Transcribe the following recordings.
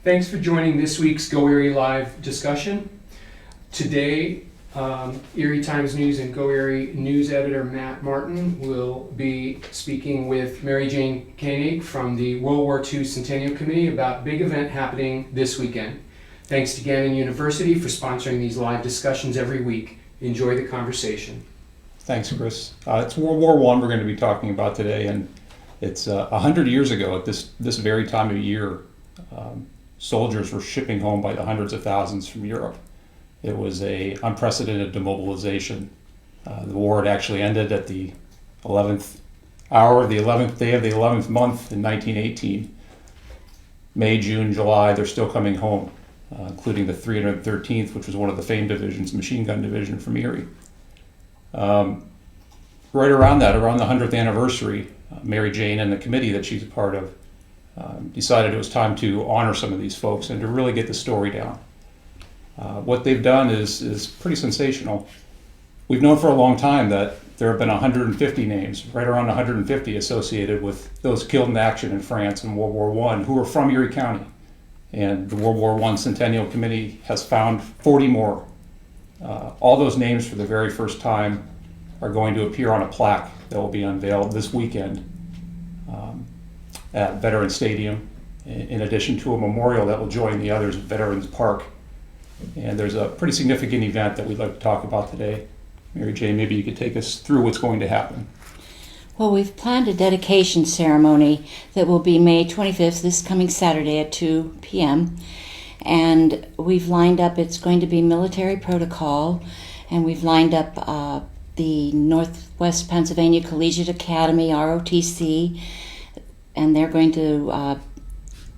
Thanks for joining this week's Go Erie Live discussion. Today, Erie Times News and Go Erie News editor Matt Martin will be speaking with MaryJane Koenig from the World War II Centennial Committee about a big event happening this weekend. Thanks to Gannon University for sponsoring these live discussions every week. Enjoy the conversation. Thanks, Chris. It's World War I we're going to be talking about today, and it's 100 years ago at this very time of year. Soldiers were shipping home by the hundreds of thousands from Europe. It was an unprecedented demobilization. The war had actually ended at the 11th hour of the 11th day of the 11th month in 1918. May, June, July, they're still coming home, including the 313th, which was one of the famed divisions, machine gun division from Erie. Right around the 100th anniversary, MaryJane and the committee that she's a part of decided it was time to honor some of these folks and to really get the story down. What they've done is pretty sensational. We've known for a long time that there have been 150 names, right around 150 associated with those killed in action in France in World War I who were from Erie County. And the World War I Centennial Committee has found 40 more. All those names for the very first time are going to appear on a plaque that will be unveiled this weekend at Veterans Stadium, in addition to a memorial that will join the others at Veterans Park. And there's a pretty significant event that we'd like to talk about today. MaryJane, maybe you could take us through what's going to happen. Well, we've planned a dedication ceremony that will be May 25th, this coming Saturday at 2 p.m. And we've lined up, it's going to be military protocol, and we've lined up the Northwest Pennsylvania Collegiate Academy, ROTC, and they're going to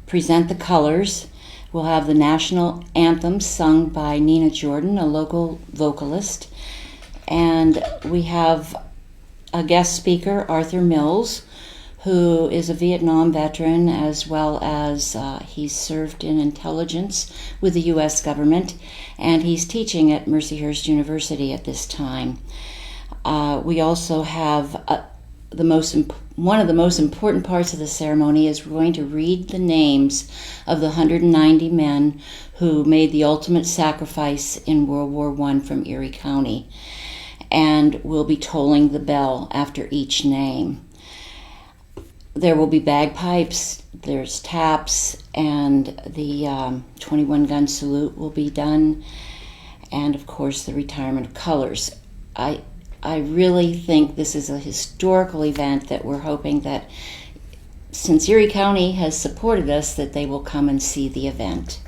present the colors. We'll have the national anthem sung by Nina Jordan, a local vocalist, and we have a guest speaker, Arthur Mills, who is a Vietnam veteran, as well as he's served in intelligence with the U.S. government, and he's teaching at Mercyhurst University at this time. We also have one of the most important parts of the ceremony is we're going to read the names of the 190 men who made the ultimate sacrifice in World War I from Erie County, and we'll be tolling the bell after each name. There will be bagpipes, there's taps, and the 21-gun salute will be done, and of course the retirement of colors. I really think this is a historical event that we're hoping that, since Erie County has supported us, that they will come and see the event.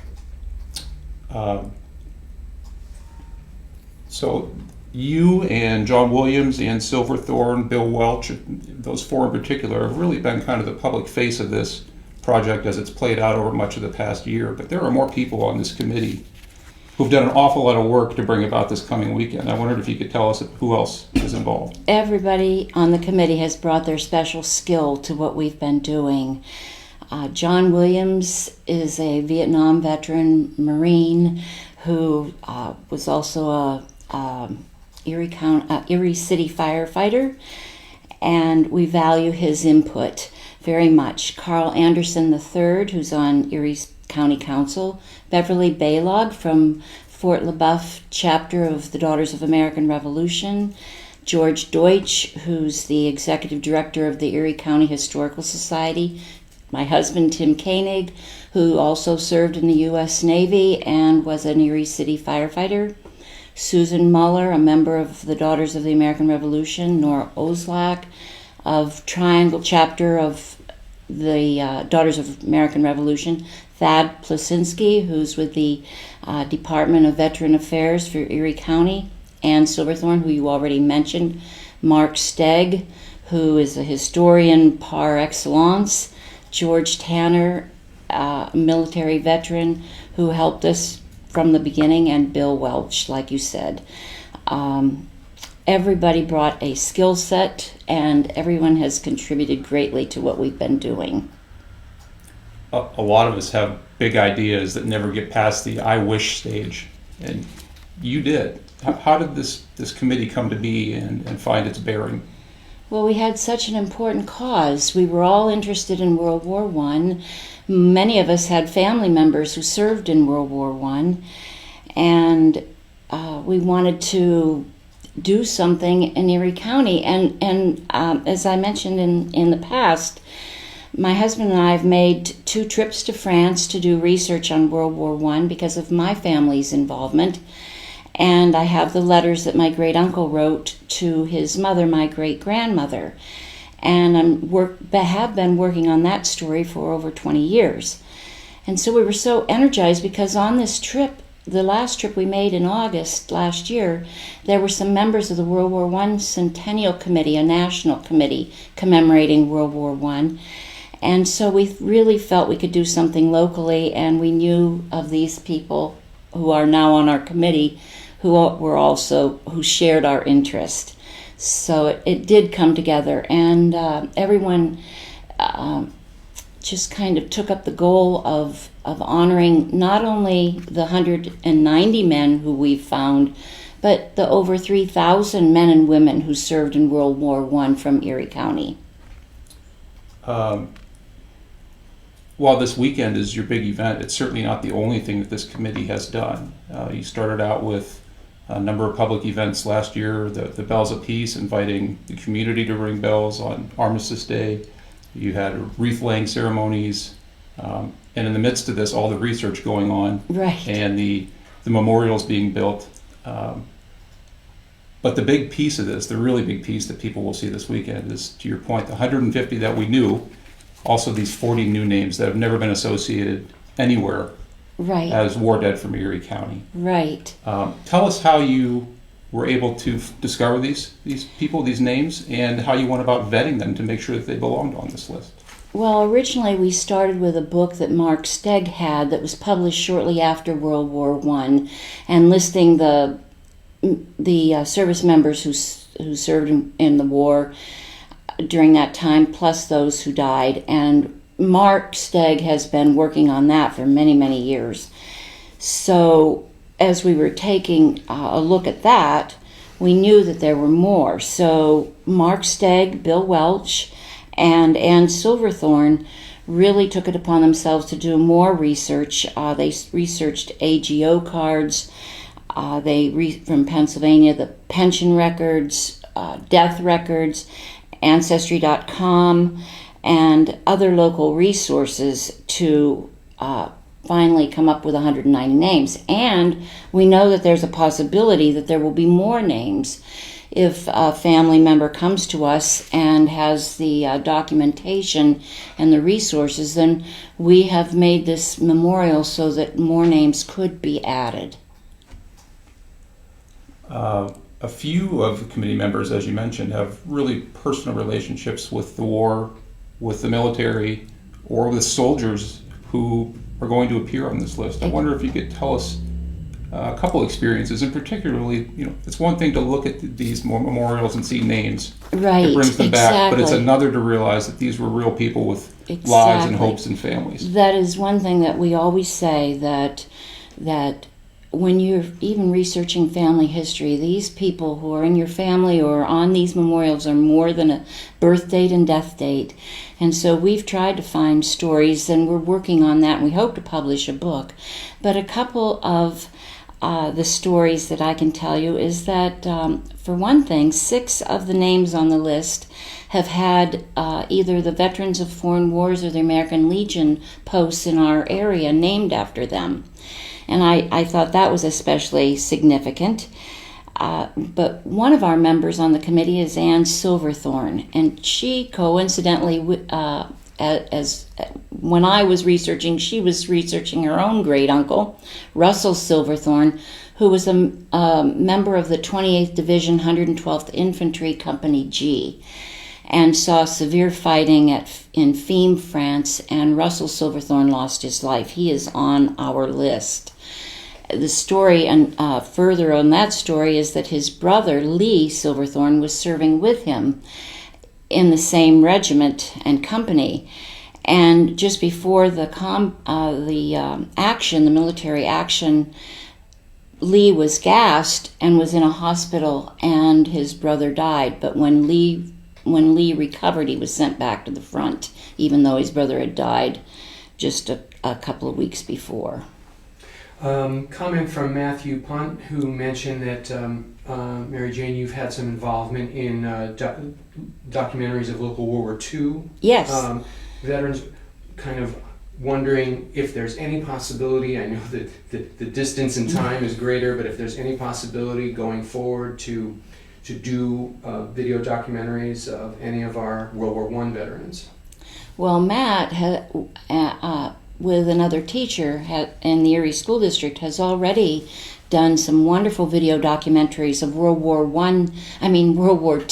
So you and John Williams and Silverthorne, Bill Welch, those four in particular, have really been kind of the public face of this project as it's played out over much of the past year. But there are more people on this committee who've done an awful lot of work to bring about this coming weekend. I wondered if you could tell us who else is involved. Everybody on the committee has brought their special skill to what we've been doing. John Williams is a Vietnam veteran Marine who was also a Erie City firefighter, and we value his input very much. Carl Anderson III, who's on Erie County Council, Beverly Baylog from Fort LaBeouf chapter of the Daughters of American Revolution, George Deutsch, who's the executive director of the Erie County Historical Society, my husband Tim Koenig, who also served in the U.S. Navy and was an Erie City firefighter, Susan Muller, a member of the Daughters of the American Revolution, Nora Oslak of Triangle chapter of the Daughters of American Revolution, Thad Plasinski, who's with the Department of Veteran Affairs for Erie County, Ann Silverthorne, who you already mentioned, Mark Stegg, who is a historian par excellence, George Tanner, a military veteran who helped us from the beginning, and Bill Welch, like you said. Everybody brought a skill set, and everyone has contributed greatly to what we've been doing. A lot of us have big ideas that never get past the I wish stage, and you did. How did this committee come to be and find its bearing? Well, we had such an important cause. We were all interested in World War I. Many of us had family members who served in World War I, and we wanted to do something in Erie County. And as I mentioned in the past, my husband and I have made 2 trips to France to do research on World War I because of my family's involvement. And I have the letters that my great-uncle wrote to his mother, my great-grandmother. And have been working on that story for over 20 years. And so we were so energized because on this trip, the last trip we made in August last year, there were some members of the World War I Centennial Committee, a national committee commemorating World War I. And so we really felt we could do something locally, and we knew of these people who are now on our committee who shared our interest. So it did come together, and everyone just kind of took up the goal of honoring not only the 190 men who we've found, but the over 3,000 men and women who served in World War I from Erie County. While this weekend is your big event, it's certainly not the only thing that this committee has done. You started out with a number of public events last year, the Bells of Peace, inviting the community to ring bells on Armistice Day. You had wreath-laying ceremonies, and in the midst of this, all the research going on, Right. and the memorials being built. But the big piece of this, the really big piece that people will see this weekend is, to your point, the 150 that we knew, also these 40 new names that have never been associated anywhere Right. as war dead from Erie County. Right. Tell us how you were able to discover these people, these names, and how you went about vetting them to make sure that they belonged on this list. Well, originally we started with a book that Mark Stegg had that was published shortly after World War I, and listing the service members who served in the war during that time, plus those who died. And Mark Stegg has been working on that for many, many years. So as we were taking a look at that, we knew that there were more. So Mark Stegg, Bill Welch, and Ann Silverthorne really took it upon themselves to do more research. They researched AGO cards, from Pennsylvania, the pension records, death records, Ancestry.com, and other local resources to finally come up with 190 names. And we know that there's a possibility that there will be more names. If a family member comes to us and has the documentation and the resources, then we have made this memorial so that more names could be added. A few of the committee members, as you mentioned, have really personal relationships with the war, with the military, or with soldiers who are going to appear on this list. I wonder if you could tell us a couple experiences, and particularly, it's one thing to look at these memorials and see names. Right, it brings them back, but it's exactly. another to realize that these were real people with Exactly. lives and hopes and families. That is one thing that we always say, that when you're even researching family history, these people who are in your family or on these memorials are more than a birth date and death date. And so we've tried to find stories, and we're working on that, and we hope to publish a book. But a couple of the stories that I can tell you is that, for one thing, 6 of the names on the list have had either the Veterans of Foreign Wars or the American Legion posts in our area named after them. And I thought that was especially significant. But one of our members on the committee is Ann Silverthorne, and she coincidentally, when I was researching, she was researching her own great uncle, Russell Silverthorne, who was a member of the 28th Division, 112th Infantry Company G, and saw severe fighting in Fiume, France, and Russell Silverthorne lost his life. He is on our list. The story, and further on that story, is that his brother, Lee Silverthorne, was serving with him in the same regiment and company. And just before the military action, Lee was gassed and was in a hospital, and his brother died. But when Lee when Lee recovered, he was sent back to the front, even though his brother had died just a couple of weeks before. Comment from Matthew Punt, who mentioned that, Mary Jane, you've had some involvement in documentaries of local World War II. Yes. Veterans, kind of wondering if there's any possibility, I know that the distance in time is greater, but if there's any possibility going forward to do video documentaries of any of our World War I veterans. Well, Matt, with another teacher in the Erie School District, has already done some wonderful video documentaries of World War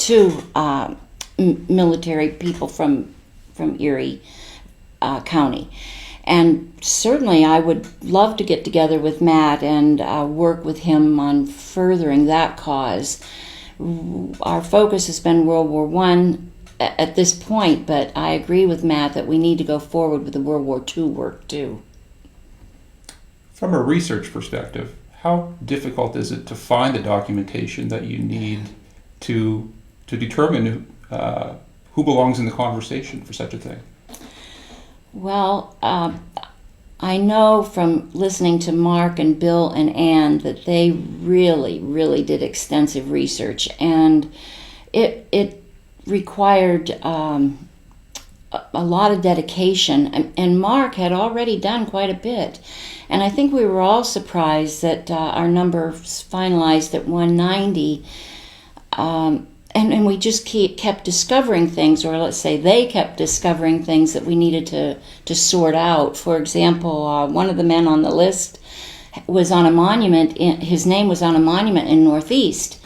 II military people from Erie County. And certainly I would love to get together with Matt and work with him on furthering that cause. Our focus has been World War I at this point, but I agree with Matt that we need to go forward with the World War II work too. From a research perspective, how difficult is it to find the documentation that you need to determine who belongs in the conversation for such a thing? Well, I know from listening to Mark and Bill and Ann that they really, really did extensive research, and it required a lot of dedication, and Mark had already done quite a bit. And I think we were all surprised that our numbers finalized at 190, and we just kept discovering things, or let's say they kept discovering things that we needed to sort out. For example, one of the men on the list was on a monument, his name was on a monument in Northeast.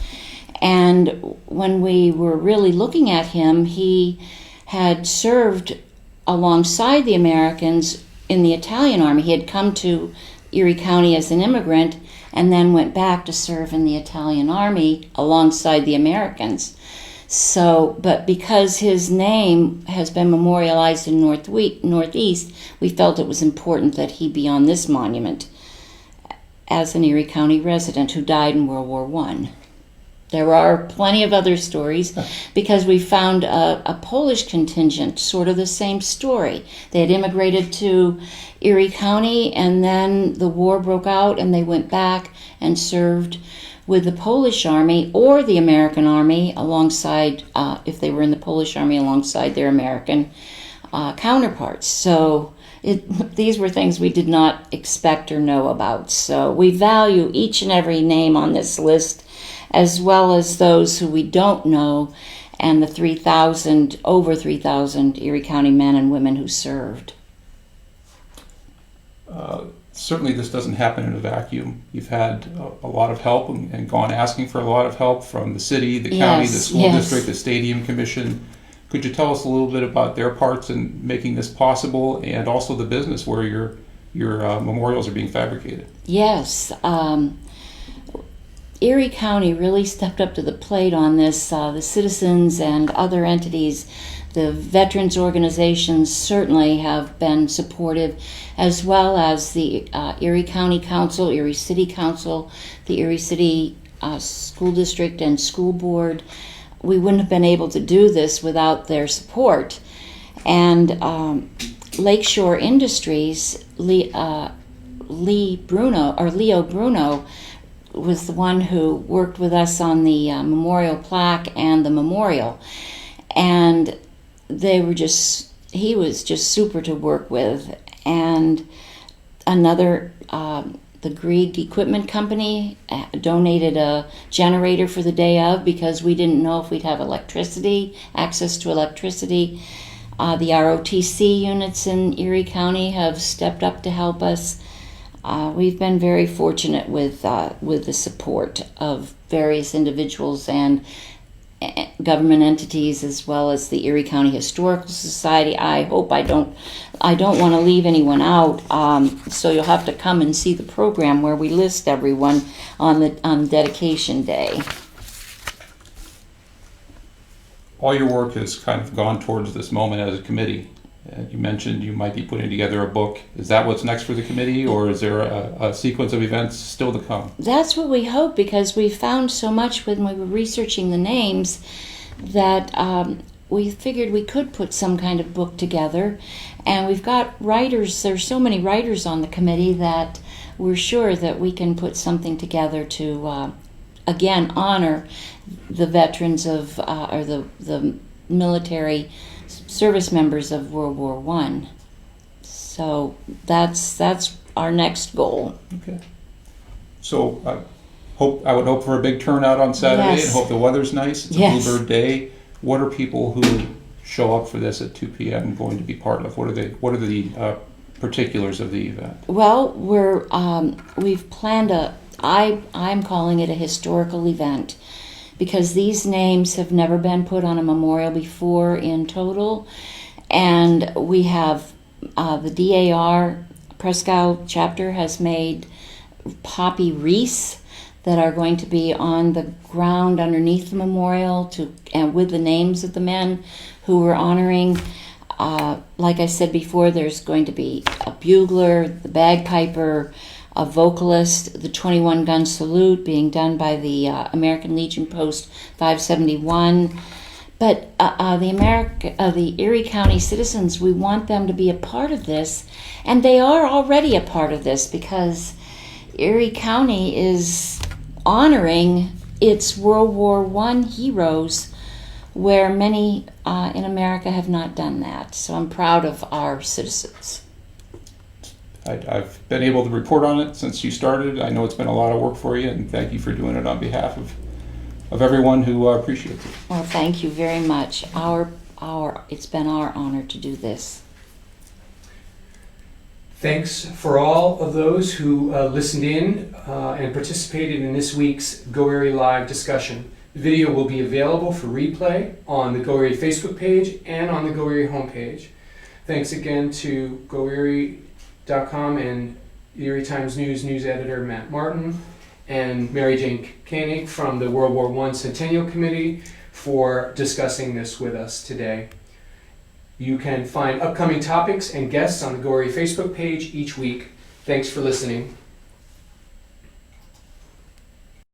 And when we were really looking at him, he had served alongside the Americans in the Italian Army. He had come to Erie County as an immigrant and then went back to serve in the Italian Army alongside the Americans. So, but because his name has been memorialized in Northeast, we felt it was important that he be on this monument as an Erie County resident who died in World War I. There are plenty of other stories because we found a Polish contingent, sort of the same story. They had immigrated to Erie County and then the war broke out and they went back and served with the Polish Army or the American Army alongside, if they were in the Polish Army, alongside their American counterparts. So these were things we did not expect or know about. So we value each and every name on this list, as well as those who we don't know, and the over 3,000 Erie County men and women who served. Certainly this doesn't happen in a vacuum. You've had a lot of help and gone asking for a lot of help from the city, the county, the school district, the stadium commission. Could you tell us a little bit about their parts in making this possible, and also the business where your memorials are being fabricated? Yes. Erie County really stepped up to the plate on this. The citizens and other entities, the veterans organizations certainly have been supportive, as well as the Erie County Council, Erie City Council, the Erie City School District and School Board. We wouldn't have been able to do this without their support. And Lakeshore Industries, Leo Bruno, was the one who worked with us on the memorial plaque and the memorial. And he was just super to work with. And another, the Grieg Equipment Company donated a generator for the day of because we didn't know if we'd have access to electricity. The ROTC units in Erie County have stepped up to help us. We've been very fortunate with the support of various individuals and government entities, as well as the Erie County Historical Society. I hope I don't want to leave anyone out. So you'll have to come and see the program where we list everyone on dedication day. All your work has kind of gone towards this moment as a committee. You mentioned you might be putting together a book. Is that what's next for the committee, or is there a sequence of events still to come? That's what we hope, because we found so much when we were researching the names that we figured we could put some kind of book together, and we've got writers. There's so many writers on the committee that we're sure that we can put something together to again honor the veterans of or the military service members of World War I. So that's our next goal. Okay. So I would hope for a big turnout on Saturday, Yes. and hope the weather's nice. It's a Yes. Bluebird Day. What are people who show up for this at 2 p.m. going to be part of? What are the particulars of the event? Well, we've planned I'm calling it a historical event, because these names have never been put on a memorial before in total, and we have the DAR Prescow chapter has made poppy wreaths that are going to be on the ground underneath the memorial and with the names of the men who we're honoring. Like I said before, there's going to be a bugler, the bagpiper, a vocalist, the 21-gun salute being done by the American Legion Post 571. But the Erie County citizens, we want them to be a part of this, and they are already a part of this, because Erie County is honoring its World War I heroes, where many in America have not done that. So I'm proud of our citizens. I've been able to report on it since you started. I know it's been a lot of work for you, and thank you for doing it on behalf of everyone who appreciates it. Well, thank you very much. It's been our honor to do this. Thanks for all of those who listened in and participated in this week's Go Erie Live discussion. The video will be available for replay on the Go Erie Facebook page and on the Go Erie homepage. Thanks again to GoErie.com and Erie Times News editor Matt Martin, and MaryJane Koenig from the World War I Centennial Committee for discussing this with us today. You can find upcoming topics and guests on the Go Erie Facebook page each week. Thanks for listening.